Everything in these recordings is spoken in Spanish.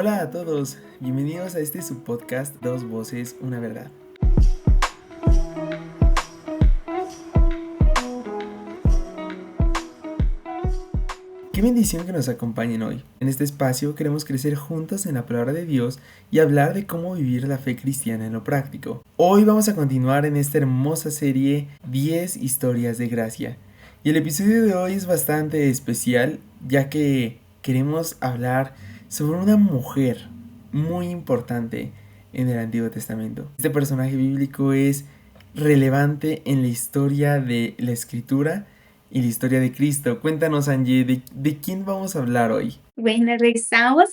Hola a todos, bienvenidos a este subpodcast Dos Voces, una Verdad. Qué bendición que nos acompañen hoy. En este espacio queremos crecer juntos en la palabra de Dios y hablar de cómo vivir la fe cristiana en lo práctico. Hoy vamos a continuar en esta hermosa serie 10 historias de gracia. Y el episodio de hoy es bastante especial, ya que queremos hablar sobre una mujer muy importante en el Antiguo Testamento. Este personaje bíblico es relevante en la historia de la Escritura y la historia de Cristo. Cuéntanos, Angie, ¿de quién vamos a hablar hoy? Bueno, regresamos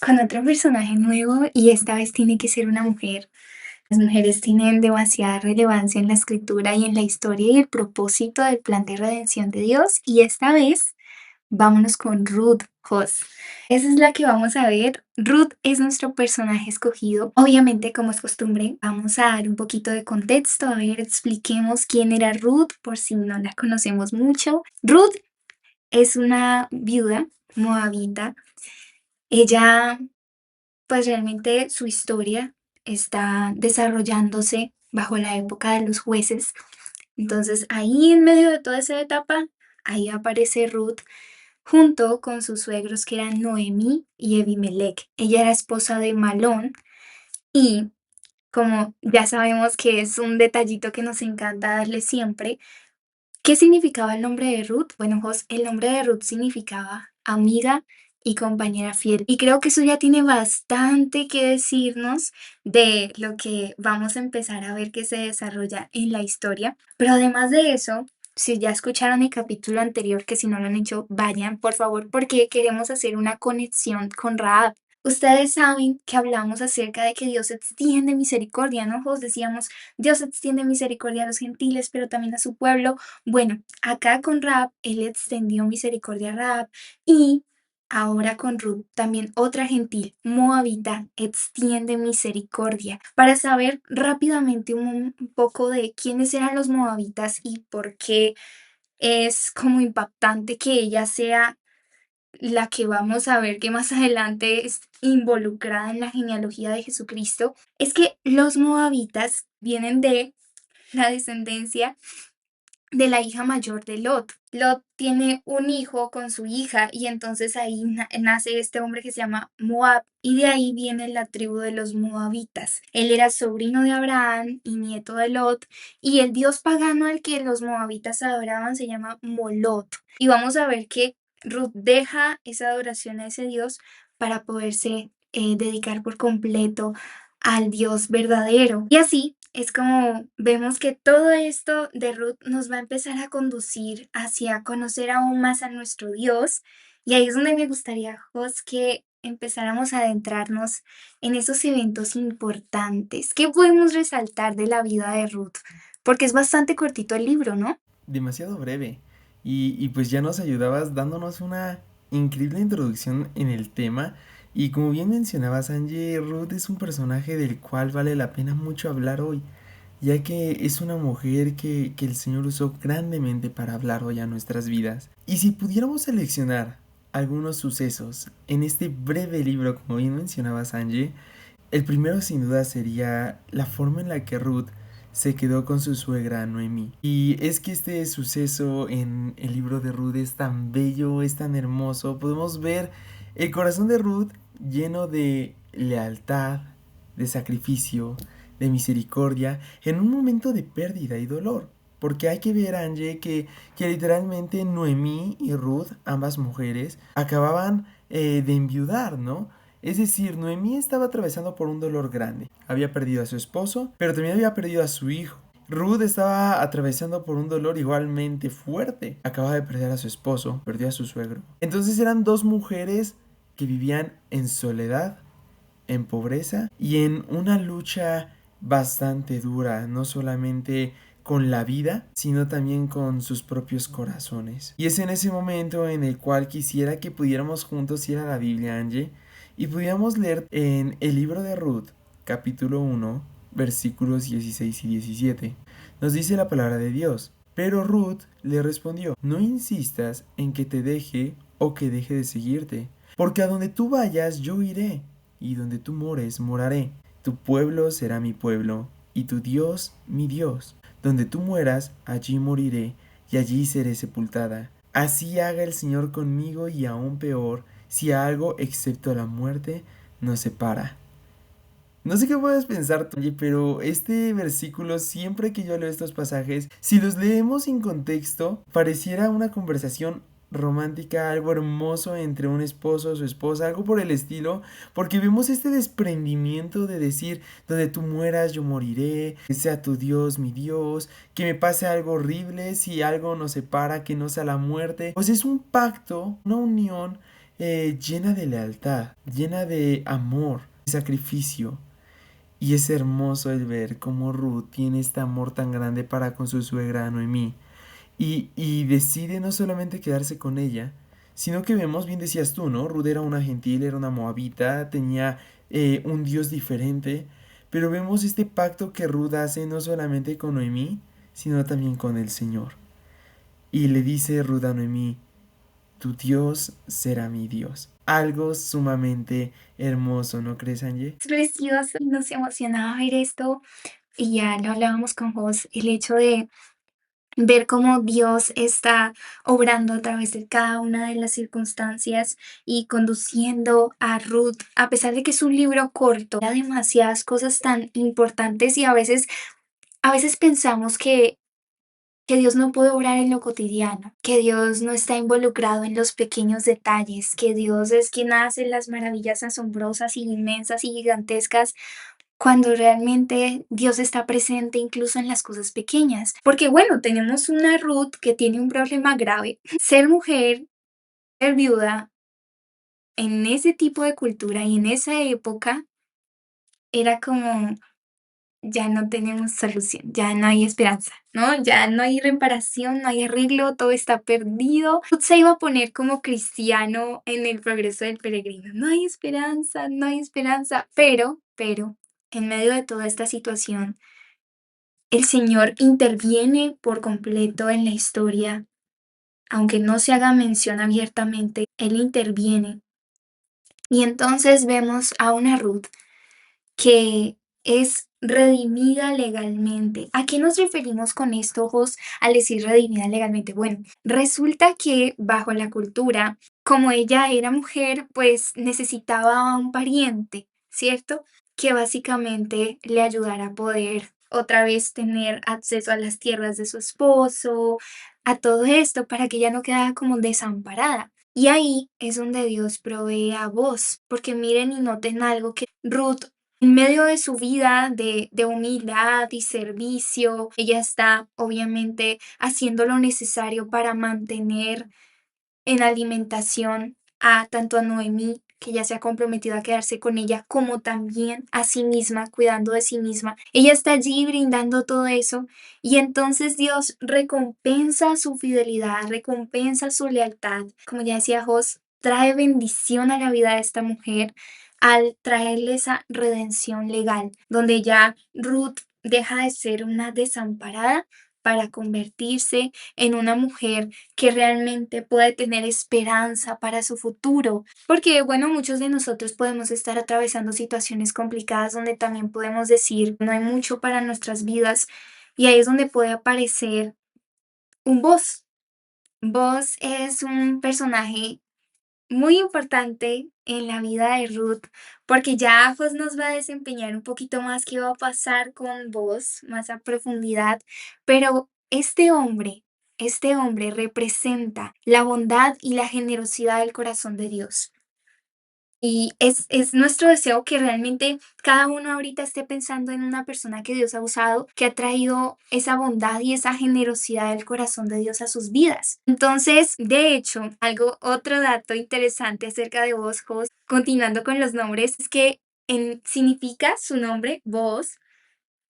con otro personaje nuevo y esta vez tiene que ser una mujer. Las mujeres tienen demasiada relevancia en la escritura y en la historia y el propósito del plan de redención de Dios. Y esta vez vámonos con Ruth Hoss. Esa es la que vamos a ver. Ruth es nuestro personaje escogido. Obviamente, como es costumbre, vamos a dar un poquito de contexto. A ver, expliquemos quién era Ruth por si no la conocemos mucho. Ruth es una viuda moabita. Ella, pues realmente su historia está desarrollándose bajo la época de los jueces. Entonces ahí en medio de toda esa etapa, ahí aparece Ruth junto con sus suegros que eran Noemí y Ebimelech. Ella era esposa de Malón y como ya sabemos que es un detallito que nos encanta darle siempre, ¿qué significaba el nombre de Ruth? Bueno, el nombre de Ruth significaba amiga y compañera fiel. Y creo que eso ya tiene bastante que decirnos de lo que vamos a empezar a ver que se desarrolla en la historia. Pero además de eso, si ya escucharon el capítulo anterior, que si no lo han hecho, vayan, por favor, porque queremos hacer una conexión con Rahab. Ustedes saben que hablamos acerca de que Dios extiende misericordia, ¿no? Decíamos, Dios extiende misericordia a los gentiles, pero también a su pueblo. Bueno, acá con Rahab, él extendió misericordia a Rahab y ahora con Ruth, también otra gentil moabita, extiende misericordia. Para saber rápidamente un poco de quiénes eran los moabitas y por qué es como impactante que ella sea la que vamos a ver que más adelante es involucrada en la genealogía de Jesucristo, es que los moabitas vienen de la descendencia de la hija mayor de Lot. Lot tiene un hijo con su hija y entonces ahí nace este hombre que se llama Moab y de ahí viene la tribu de los moabitas. Él era sobrino de Abraham y nieto de Lot y el dios pagano al que los moabitas adoraban se llama Molot. Y vamos a ver que Ruth deja esa adoración a ese dios para poderse dedicar por completo al Dios verdadero. Y así es como vemos que todo esto de Ruth nos va a empezar a conducir hacia conocer aún más a nuestro Dios. Y ahí es donde me gustaría, Jos, que empezáramos a adentrarnos en esos eventos importantes. ¿Qué podemos resaltar de la vida de Ruth? Porque es bastante cortito el libro, ¿no? Demasiado breve. Y pues ya nos ayudabas dándonos una increíble introducción en el tema. Y como bien mencionabas, Angie, Ruth es un personaje del cual vale la pena mucho hablar hoy, ya que es una mujer que el Señor usó grandemente para hablar hoy a nuestras vidas. Y si pudiéramos seleccionar algunos sucesos en este breve libro, como bien mencionabas, Angie, el primero sin duda sería la forma en la que Ruth se quedó con su suegra Noemí. Y es que este suceso en el libro de Ruth es tan bello, es tan hermoso. Podemos ver el corazón de Ruth lleno de lealtad, de sacrificio, de misericordia, en un momento de pérdida y dolor. Porque hay que ver, Angie, que literalmente Noemí y Ruth, ambas mujeres, acababan de enviudar, ¿no? Es decir, Noemí estaba atravesando por un dolor grande. Había perdido a su esposo, pero también había perdido a su hijo. Ruth estaba atravesando por un dolor igualmente fuerte. Acababa de perder a su esposo, perdió a su suegro. Entonces eran dos mujeres que vivían en soledad, en pobreza y en una lucha bastante dura, no solamente con la vida, sino también con sus propios corazones. Y es en ese momento en el cual quisiera que pudiéramos juntos ir a la Biblia, Angie, y pudiéramos leer en el libro de Ruth, capítulo 1, versículos 16 y 17. Nos dice la palabra de Dios. Pero Ruth le respondió, no insistas en que te deje o que deje de seguirte, porque a donde tú vayas yo iré, y donde tú mores, moraré. Tu pueblo será mi pueblo, y tu Dios mi Dios. Donde tú mueras, allí moriré, y allí seré sepultada. Así haga el Señor conmigo, y aún peor, si algo excepto la muerte nos separa. No sé qué puedes pensar, Toye, pero este versículo, siempre que yo leo estos pasajes, si los leemos sin contexto, pareciera una conversación romántica, algo hermoso entre un esposo o su esposa, algo por el estilo, porque vemos este desprendimiento de decir, donde tú mueras yo moriré, que sea tu Dios mi Dios, que me pase algo horrible, si algo nos separa, que no sea la muerte. Pues es un pacto, una unión llena de lealtad, llena de amor, sacrificio. Y es hermoso el ver cómo Ruth tiene este amor tan grande para con su suegra Noemí. Y decide no solamente quedarse con ella, sino que vemos, bien decías tú, ¿no? Ruth era una gentil, era una moabita, tenía un dios diferente. Pero vemos este pacto que Ruth hace no solamente con Noemí, sino también con el Señor. Y le dice Ruth a Noemí, tu Dios será mi Dios. Algo sumamente hermoso, ¿no crees, Angie? Es precioso, nos emocionaba ver esto y ya lo hablábamos con Jos, el hecho de ver cómo Dios está obrando a través de cada una de las circunstancias y conduciendo a Ruth, a pesar de que es un libro corto, da demasiadas cosas tan importantes y a veces pensamos que Dios no puede obrar en lo cotidiano, que Dios no está involucrado en los pequeños detalles, que Dios es quien hace las maravillas asombrosas y inmensas y gigantescas cuando realmente Dios está presente incluso en las cosas pequeñas. Porque bueno, tenemos una Ruth que tiene un problema grave. Ser mujer, ser viuda, en ese tipo de cultura y en esa época era como, ya no tenemos solución, ya no hay esperanza, ¿no? Ya no hay reparación, no hay arreglo, todo está perdido. Ruth se iba a poner como cristiano en el progreso del peregrino. No hay esperanza, no hay esperanza, pero, en medio de toda esta situación, el Señor interviene por completo en la historia, aunque no se haga mención abiertamente, Él interviene. Y entonces vemos a una Ruth que es redimida legalmente. ¿A qué nos referimos con esto, Jos, al decir redimida legalmente? Bueno, resulta que bajo la cultura, como ella era mujer, pues necesitaba a un pariente, ¿cierto? Que básicamente le ayudara a poder otra vez tener acceso a las tierras de su esposo, a todo esto, para que ella no quedara como desamparada. Y ahí es donde Dios provee a vos, porque miren y noten algo que Ruth en medio de su vida de humildad y servicio, ella está obviamente haciendo lo necesario para mantener en alimentación a tanto a Noemí, que ya se ha comprometido a quedarse con ella, como también a sí misma, cuidando de sí misma. Ella está allí brindando todo eso y entonces Dios recompensa su fidelidad, recompensa su lealtad. Como ya decía Jos, trae bendición a la vida de esta mujer al traerle esa redención legal, donde ya Ruth deja de ser una desamparada para convertirse en una mujer que realmente puede tener esperanza para su futuro. Porque, bueno, muchos de nosotros podemos estar atravesando situaciones complicadas donde también podemos decir, no hay mucho para nuestras vidas y ahí es donde puede aparecer un voz. Voz es un personaje muy importante en la vida de Ruth, porque ya pues nos va a desempeñar un poquito más qué va a pasar con vos, más a profundidad, pero este hombre representa la bondad y la generosidad del corazón de Dios. Y es nuestro deseo que realmente cada uno ahorita esté pensando en una persona que Dios ha usado, que ha traído esa bondad y esa generosidad del corazón de Dios a sus vidas. Entonces, de hecho, otro dato interesante acerca de vos, Jos, continuando con los nombres, es que significa su nombre, vos,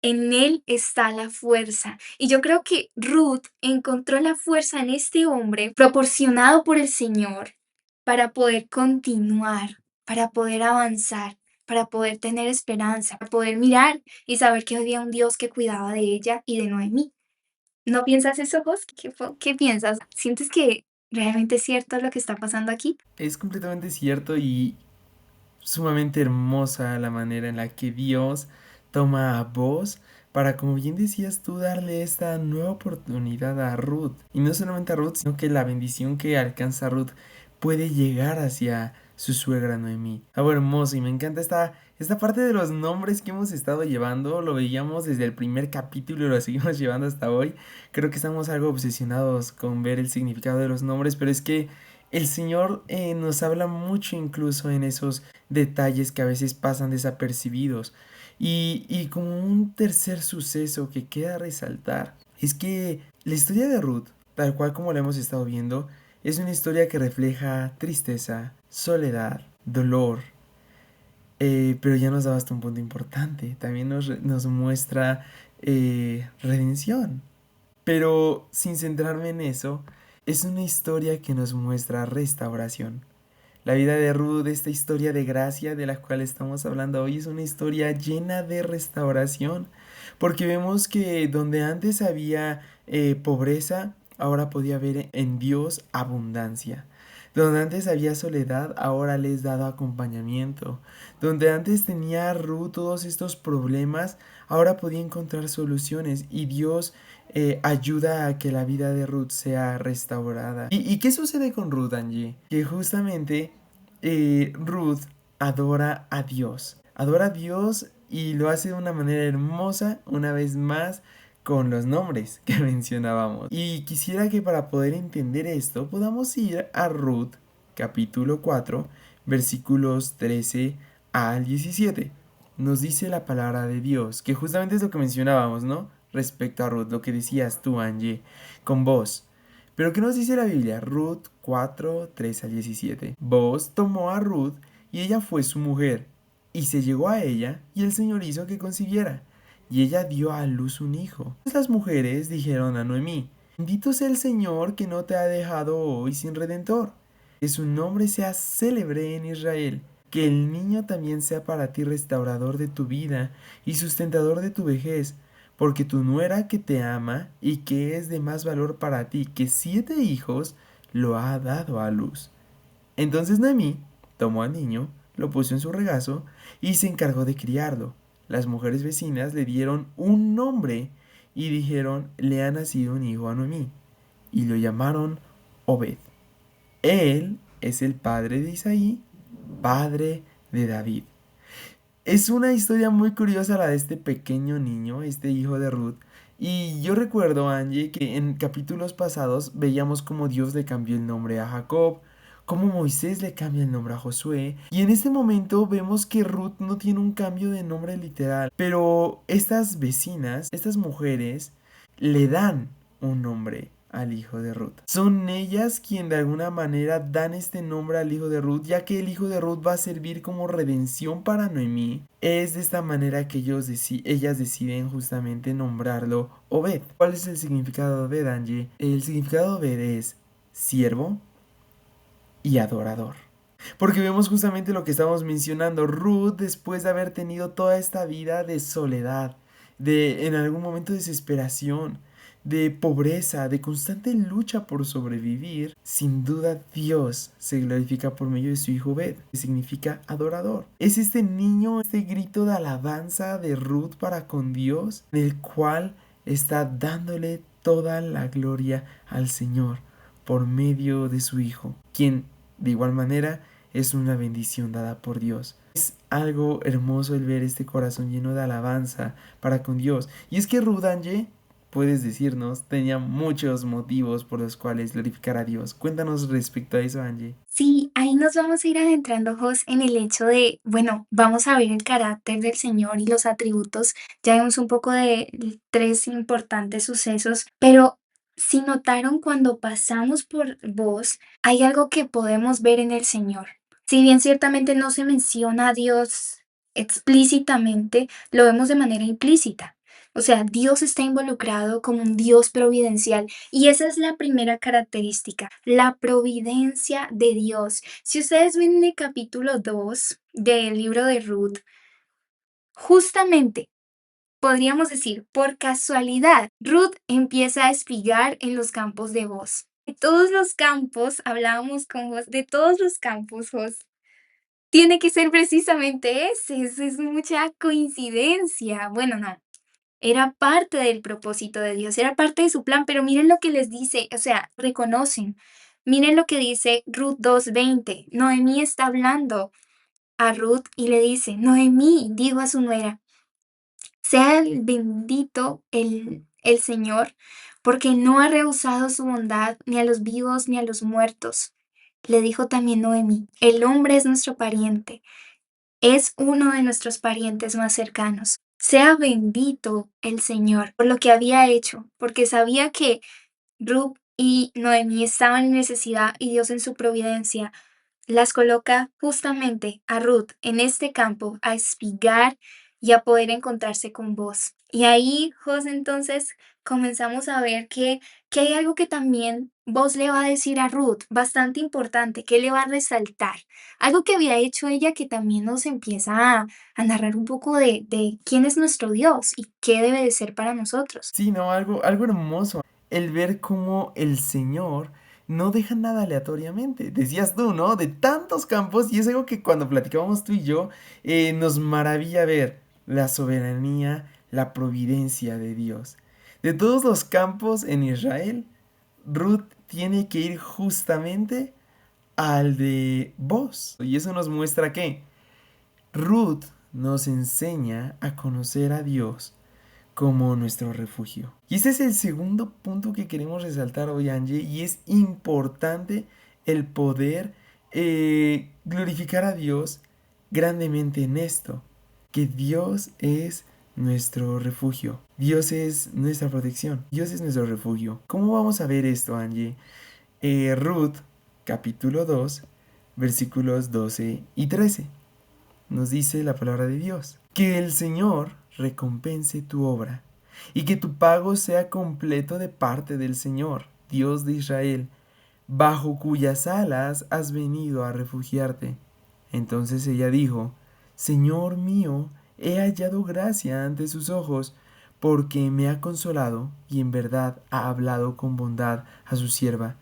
en él está la fuerza. Y yo creo que Ruth encontró la fuerza en este hombre proporcionado por el Señor para poder continuar, para poder avanzar, para poder tener esperanza, para poder mirar y saber que había un Dios que cuidaba de ella y de Noemí. ¿No piensas eso vos? ¿Qué piensas? ¿Sientes que realmente es cierto lo que está pasando aquí? Es completamente cierto y sumamente hermosa la manera en la que Dios toma a vos para, como bien decías tú, darle esta nueva oportunidad a Ruth. Y no solamente a Ruth, sino que la bendición que alcanza Ruth puede llegar hacia su suegra Noemí. Algo hermoso, y me encanta esta parte de los nombres que hemos estado llevando. Lo veíamos desde el primer capítulo y lo seguimos llevando hasta hoy. Creo que estamos algo obsesionados con ver el significado de los nombres, pero es que el Señor nos habla mucho incluso en esos detalles que a veces pasan desapercibidos. Y como un tercer suceso que queda resaltar, es que la historia de Ruth, tal cual como la hemos estado viendo, es una historia que refleja tristeza, soledad, dolor, pero ya nos da hasta un punto importante. También nos muestra redención. Pero sin centrarme en eso, es una historia que nos muestra restauración. La vida de Ruth, esta historia de gracia de la cual estamos hablando hoy, es una historia llena de restauración, porque vemos que donde antes había pobreza, ahora podía haber en Dios abundancia. Donde antes había soledad, ahora les dado acompañamiento. Donde antes tenía Ruth todos estos problemas, ahora podía encontrar soluciones y Dios ayuda a que la vida de Ruth sea restaurada. ¿Y qué sucede con Ruth, Angie? Que justamente Ruth adora a Dios y lo hace de una manera hermosa, una vez más, con los nombres que mencionábamos. Y quisiera que para poder entender esto podamos ir a Ruth, capítulo 4, versículos 13 al 17. Nos dice la palabra de Dios, que justamente es lo que mencionábamos, ¿no? Respecto a Ruth, lo que decías tú, Angie, con vos. Pero ¿qué nos dice la Biblia? Ruth 4, 3 al 17. Vos tomó a Ruth y ella fue su mujer, y se llegó a ella, y el Señor hizo que concibiera, y ella dio a luz un hijo. Las mujeres dijeron a Noemí, bendito sea el Señor que no te ha dejado hoy sin redentor, que su nombre sea célebre en Israel, que el niño también sea para ti restaurador de tu vida y sustentador de tu vejez, porque tu nuera que te ama y que es de más valor para ti que 7 hijos, lo ha dado a luz. Entonces Noemí tomó al niño, lo puso en su regazo y se encargó de criarlo. Las mujeres vecinas le dieron un nombre y dijeron, le ha nacido un hijo a Noemí, y lo llamaron Obed. Él es el padre de Isaí, padre de David. Es una historia muy curiosa la de este pequeño niño, este hijo de Ruth. Y yo recuerdo, Angie, que en capítulos pasados veíamos cómo Dios le cambió el nombre a Jacob, cómo Moisés le cambia el nombre a Josué. Y en este momento vemos que Ruth no tiene un cambio de nombre literal. Pero estas vecinas, estas mujeres, le dan un nombre al hijo de Ruth. Son ellas quien de alguna manera dan este nombre al hijo de Ruth, ya que el hijo de Ruth va a servir como redención para Noemí. Es de esta manera que ellas deciden justamente nombrarlo Obed. ¿Cuál es el significado de Obed, Angie? El significado de Obed es siervo y adorador. Porque vemos justamente lo que estamos mencionando. Ruth, después de haber tenido toda esta vida de soledad, de en algún momento desesperación, de pobreza, de constante lucha por sobrevivir, sin duda Dios se glorifica por medio de su hijo Obed, que significa adorador. Es este niño, este grito de alabanza de Ruth para con Dios, en el cual está dándole toda la gloria al Señor por medio de su hijo, quien de igual manera es una bendición dada por Dios. Es algo hermoso el ver este corazón lleno de alabanza para con Dios. Y es que Ruth, Angie, puedes decirnos, tenía muchos motivos por los cuales glorificar a Dios. Cuéntanos respecto a eso, Angie. Sí, ahí nos vamos a ir adentrando, Jos, en el hecho de, bueno, vamos a ver el carácter del Señor y los atributos. Ya vimos un poco de tres importantes sucesos, pero si notaron cuando pasamos por vos, hay algo que podemos ver en el Señor. Si bien ciertamente no se menciona a Dios explícitamente, lo vemos de manera implícita. O sea, Dios está involucrado como un Dios providencial y esa es la primera característica, la providencia de Dios. Si ustedes ven en el capítulo 2 del libro de Ruth, justamente podríamos decir, por casualidad, Ruth empieza a espigar en los campos de Boaz. De todos los campos, hablábamos con vos, de todos los campos, vos. tiene que ser precisamente ese, es mucha coincidencia. Bueno, no, era parte del propósito de Dios, era parte de su plan, pero miren lo que les dice, o sea, reconocen. Miren lo que dice Ruth 2:20. Noemí está hablando a Ruth y le dice, Noemí, dijo a su nuera, sea el bendito el Señor, porque no ha rehusado su bondad ni a los vivos ni a los muertos. Le dijo también Noemí, el hombre es nuestro pariente, es uno de nuestros parientes más cercanos. Sea bendito el Señor por lo que había hecho, porque sabía que Ruth y Noemí estaban en necesidad y Dios en su providencia las coloca justamente a Ruth en este campo a espigar y a poder encontrarse con vos. Y ahí, Jos, entonces comenzamos a ver que hay algo que también vos le va a decir a Ruth, bastante importante, que le va a resaltar. Algo que había hecho ella que también nos empieza a narrar un poco de quién es nuestro Dios y qué debe de ser para nosotros. Sí, no, algo hermoso. El ver cómo el Señor no deja nada aleatoriamente. Decías tú, ¿no? De tantos campos, y es algo que cuando platicábamos tú y yo, nos maravilla ver la soberanía, la providencia de Dios. De todos los campos en Israel, Ruth tiene que ir justamente al de vos. Y eso nos muestra que Ruth nos enseña a conocer a Dios como nuestro refugio. Y este es el segundo punto que queremos resaltar hoy, Angie, y es importante el poder glorificar a Dios grandemente en esto, que Dios es nuestro refugio, Dios es nuestra protección, Dios es nuestro refugio. ¿Cómo vamos a ver esto, Angie? Ruth, capítulo 2, versículos 12 y 13. Nos dice la palabra de Dios. Que el Señor recompense tu obra y que tu pago sea completo de parte del Señor, Dios de Israel, bajo cuyas alas has venido a refugiarte. Entonces ella dijo, Señor mío, he hallado gracia ante sus ojos, porque me ha consolado y en verdad ha hablado con bondad a su sierva,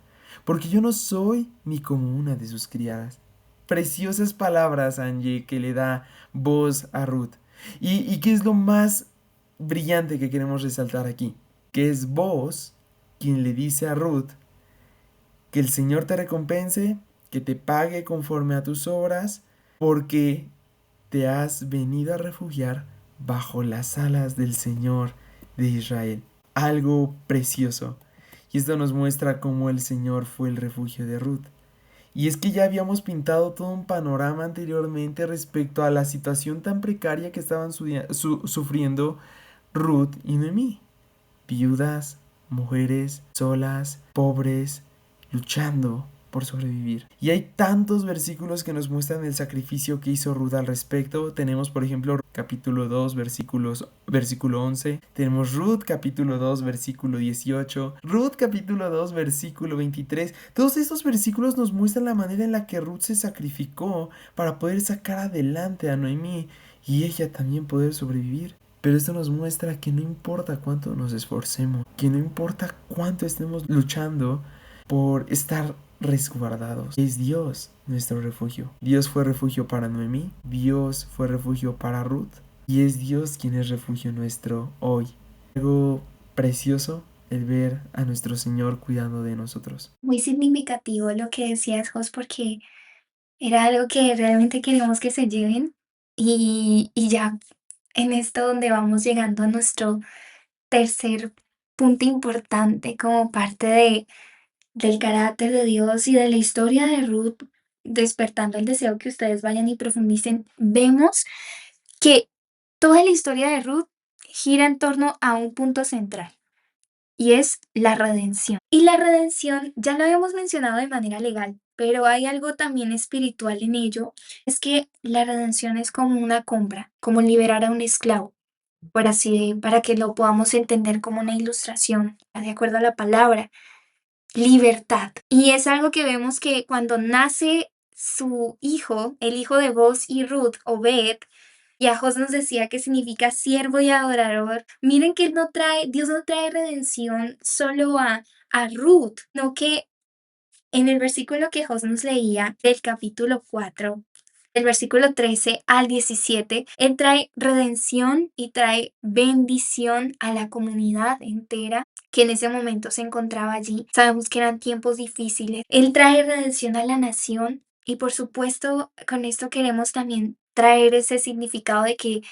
porque yo no soy ni como una de sus criadas. Preciosas palabras, Angie, que le da voz a Ruth. ¿Y qué es lo más brillante que queremos resaltar aquí? Que es vos quien le dice a Ruth que el Señor te recompense, que te pague conforme a tus obras, porque te has venido a refugiar bajo las alas del Señor de Israel. Algo precioso. Y esto nos muestra cómo el Señor fue el refugio de Ruth. Y es que ya habíamos pintado todo un panorama anteriormente respecto a la situación tan precaria que estaban sufriendo Ruth y Noemí. Viudas, mujeres, solas, pobres, luchando por sobrevivir. Y hay tantos versículos que nos muestran el sacrificio que hizo Ruth al respecto. Tenemos, por ejemplo, capítulo 2, versículo 11. Tenemos Ruth, capítulo 2, versículo 18. Ruth, capítulo 2, versículo 23. Todos estos versículos nos muestran la manera en la que Ruth se sacrificó para poder sacar adelante a Noemí y ella también poder sobrevivir. Pero esto nos muestra que no importa cuánto nos esforcemos, que no importa cuánto estemos luchando por estar resguardados. Es Dios nuestro refugio. Dios fue refugio para Noemí, Dios fue refugio para Ruth y es Dios quien es refugio nuestro hoy. Algo precioso el ver a nuestro Señor cuidando de nosotros. Muy significativo lo que decías, Jos, porque era algo que realmente queríamos que se lleven y ya en esto donde vamos llegando a nuestro tercer punto importante como parte del carácter de Dios y de la historia de Ruth, despertando el deseo que ustedes vayan y profundicen, vemos que toda la historia de Ruth gira en torno a un punto central y es la redención. Y la redención ya lo habíamos mencionado de manera legal, pero hay algo también espiritual en ello, es que la redención es como una compra, como liberar a un esclavo, por así, para que lo podamos entender como una ilustración, de acuerdo a la palabra, libertad. Y es algo que vemos que cuando nace su hijo, el hijo de Boz y Ruth, Obed, y Jos nos decía que significa siervo y adorador. Miren que Dios no trae redención solo a Ruth, no que en el versículo que Jos nos leía del capítulo 4 Del versículo 13 al 17, Él trae redención y trae bendición a la comunidad entera que en ese momento se encontraba allí. Sabemos que eran tiempos difíciles. Él trae redención a la nación y por supuesto con esto queremos también traer ese significado de que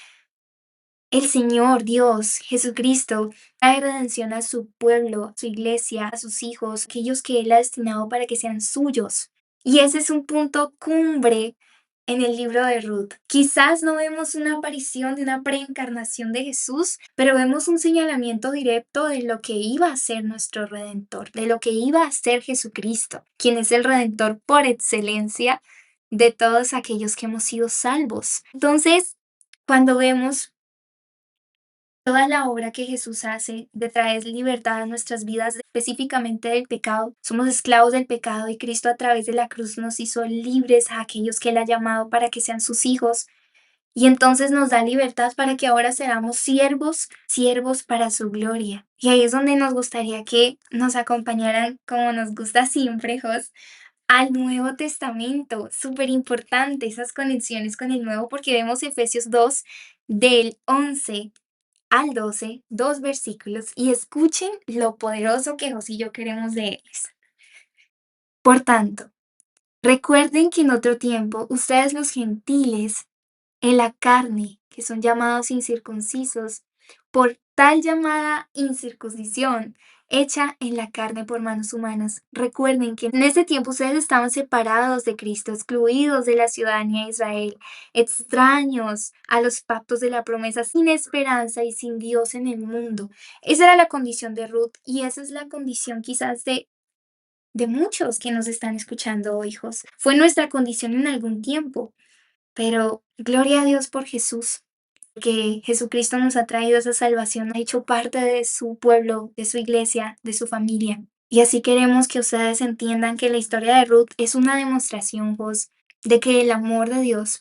el Señor Dios Jesucristo trae redención a su pueblo, a su iglesia, a sus hijos, aquellos que Él ha destinado para que sean suyos. Y ese es un punto cumbre en el libro de Ruth. Quizás no vemos una aparición de una preencarnación de Jesús, pero vemos un señalamiento directo de lo que iba a ser nuestro Redentor, de lo que iba a ser Jesucristo, quien es el Redentor por excelencia de todos aquellos que hemos sido salvos. Entonces, cuando vemos toda la obra que Jesús hace de traer libertad a nuestras vidas, específicamente del pecado. Somos esclavos del pecado y Cristo a través de la cruz nos hizo libres a aquellos que Él ha llamado para que sean sus hijos. Y entonces nos da libertad para que ahora seamos siervos, siervos para su gloria. Y ahí es donde nos gustaría que nos acompañaran, como nos gusta siempre, Jos, al Nuevo Testamento. Súper importante esas conexiones con el Nuevo porque vemos Efesios 2 del 11 al 12, dos versículos, y escuchen lo poderoso que Jos y yo queremos leerles. Por tanto, recuerden que en otro tiempo ustedes los gentiles en la carne, que son llamados incircuncisos, por tal llamada incircuncisión hecha en la carne por manos humanas. Recuerden que en ese tiempo ustedes estaban separados de Cristo, excluidos de la ciudadanía de Israel, extraños a los pactos de la promesa, sin esperanza y sin Dios en el mundo. Esa era la condición de Ruth y esa es la condición quizás de muchos que nos están escuchando hoy, hijos. Fue nuestra condición en algún tiempo. Pero gloria a Dios por Jesús, que Jesucristo nos ha traído esa salvación, ha hecho parte de su pueblo, de su iglesia, de su familia. Y así queremos que ustedes entiendan que la historia de Ruth es una demostración, vos, de que el amor de Dios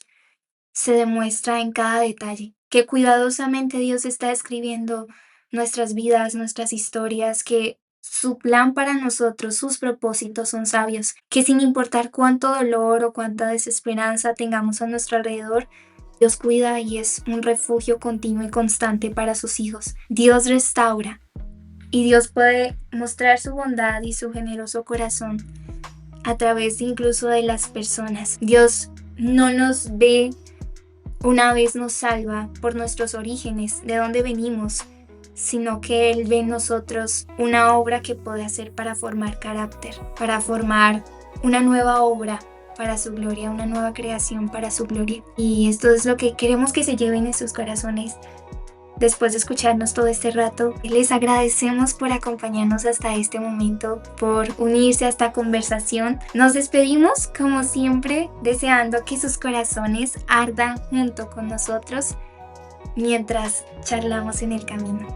se demuestra en cada detalle, que cuidadosamente Dios está escribiendo nuestras vidas, nuestras historias, que su plan para nosotros, sus propósitos son sabios, que sin importar cuánto dolor o cuánta desesperanza tengamos a nuestro alrededor, Dios cuida y es un refugio continuo y constante para sus hijos. Dios restaura y Dios puede mostrar su bondad y su generoso corazón a través incluso de las personas. Dios no nos ve una vez nos salva por nuestros orígenes, de dónde venimos, sino que Él ve en nosotros una obra que puede hacer para formar carácter, para formar una nueva obra para su gloria, una nueva creación para su gloria. Y esto es lo que queremos que se lleven en sus corazones. Después de escucharnos todo este rato, les agradecemos por acompañarnos hasta este momento, por unirse a esta conversación. Nos despedimos, como siempre, deseando que sus corazones ardan junto con nosotros mientras charlamos en el camino.